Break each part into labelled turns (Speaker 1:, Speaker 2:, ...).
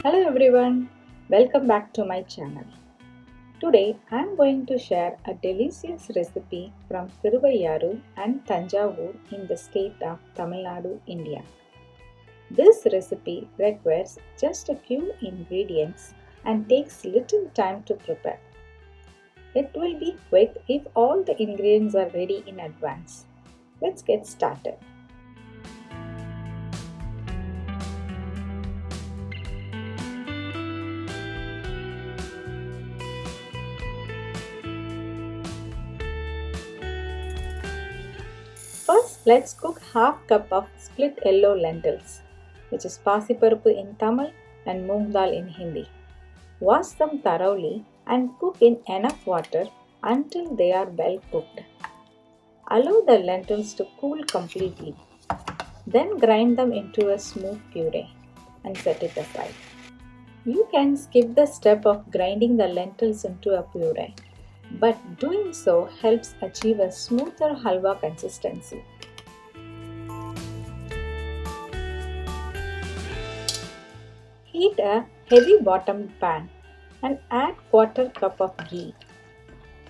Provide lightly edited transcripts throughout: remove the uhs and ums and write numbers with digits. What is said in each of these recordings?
Speaker 1: Hello everyone, welcome back to my channel. Today I am going to share a delicious recipe from Thiruvaiyaru and Tanjavur in the state of Tamilnadu, India. This recipe requires just a few ingredients and takes little time to prepare. It will be quick if all the ingredients are ready in advance. Let's get started. First, let's cook half cup of split yellow lentils, which is Paasi Paruppu in Tamil and Moong dal in Hindi. Wash them thoroughly and cook in enough water until they are well cooked. Allow the lentils to cool completely. Then grind them into a smooth puree and set it aside. You can skip the step of grinding the lentils into a puree, but doing so helps achieve a smoother halwa consistency. Heat a heavy bottomed pan and add quarter cup of ghee.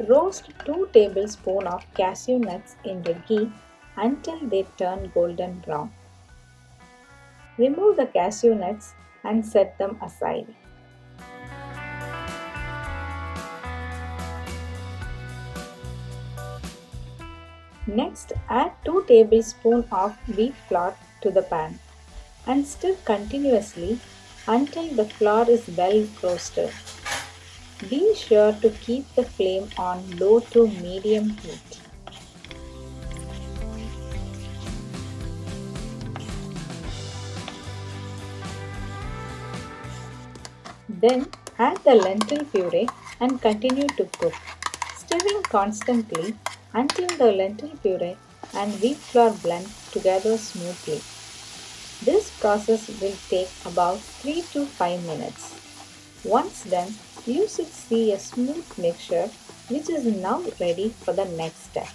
Speaker 1: Roast 2 tablespoons of cashew nuts in the ghee until they turn golden brown. Remove the cashew nuts and set them aside. Next, add 2 tablespoons of wheat flour to the pan and stir continuously until the flour is well roasted. Be sure to keep the flame on low to medium heat. Then add the lentil puree and continue to cook, stirring constantly until the lentil puree and wheat flour blend together smoothly. This process will take about 3 to 5 minutes. Once done, you should see a smooth mixture which is now ready for the next step.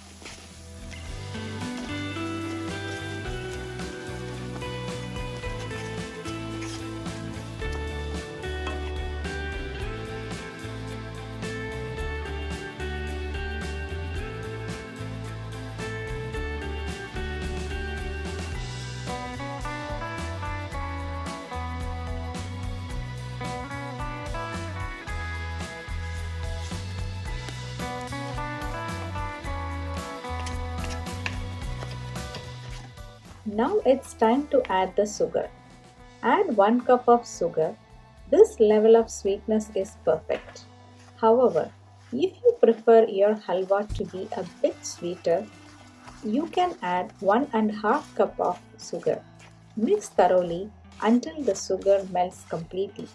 Speaker 1: Now it's time to add the sugar. Add 1 cup of sugar. This level of sweetness is perfect. However, if you prefer your halwa to be a bit sweeter, you can add 1.5 cup of sugar. Mix thoroughly until the sugar melts completely.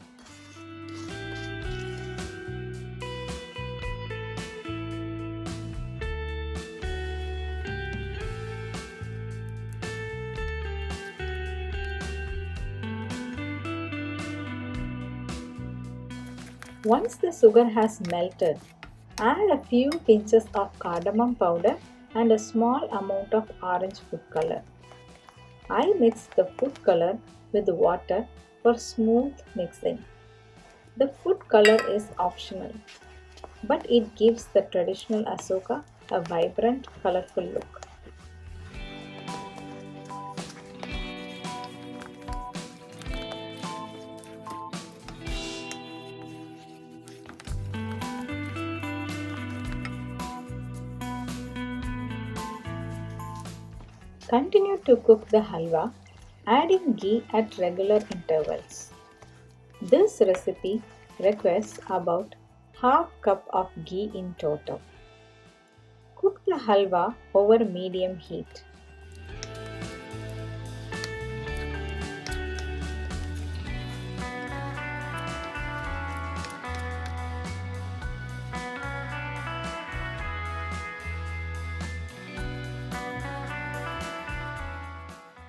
Speaker 1: Once the sugar has melted, add a few pinches of cardamom powder and a small amount of orange food color. I mix the food color with water for smooth mixing. The food color is optional, but it gives the traditional Ashoka a vibrant, colorful look. Continue to cook the halwa, adding ghee at regular intervals. This recipe requires about half cup of ghee in total. Cook the halwa over medium heat.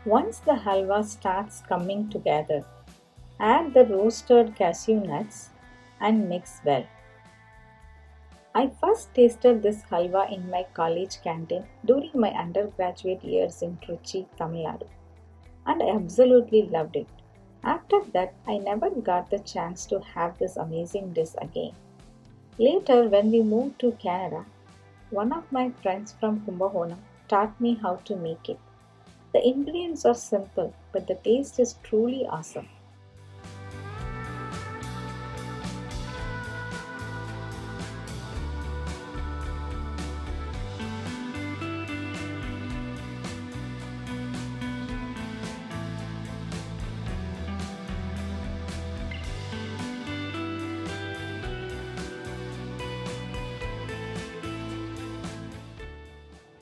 Speaker 1: Once the halwa starts coming together, add the roasted cashew nuts and mix well. I first tasted this halwa in my college canteen during my undergraduate years in Trichy, Tamil Nadu, and I absolutely loved it. After that, I never got the chance to have this amazing dish again. Later, when we moved to Canada, one of my friends from Kumbakonam taught me how to make it. The ingredients are simple, but the taste is truly awesome.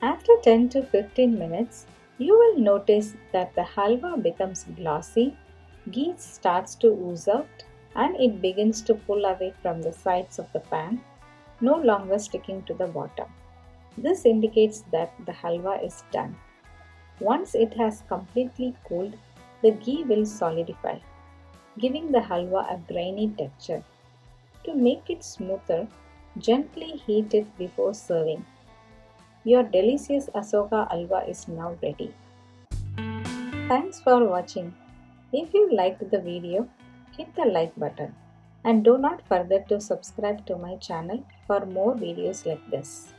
Speaker 1: After 10 to 15 minutes, you will notice that the halwa becomes glossy, ghee starts to ooze out, and it begins to pull away from the sides of the pan, no longer sticking to the bottom. This indicates that the halwa is done. Once it has completely cooled, the ghee will solidify, giving the halwa a grainy texture. To make it smoother, gently heat it before serving. Your delicious Ashoka Halwa is now ready. Thanks for watching. If you liked the video, hit the like button and do not forget to subscribe to my channel for more videos like this.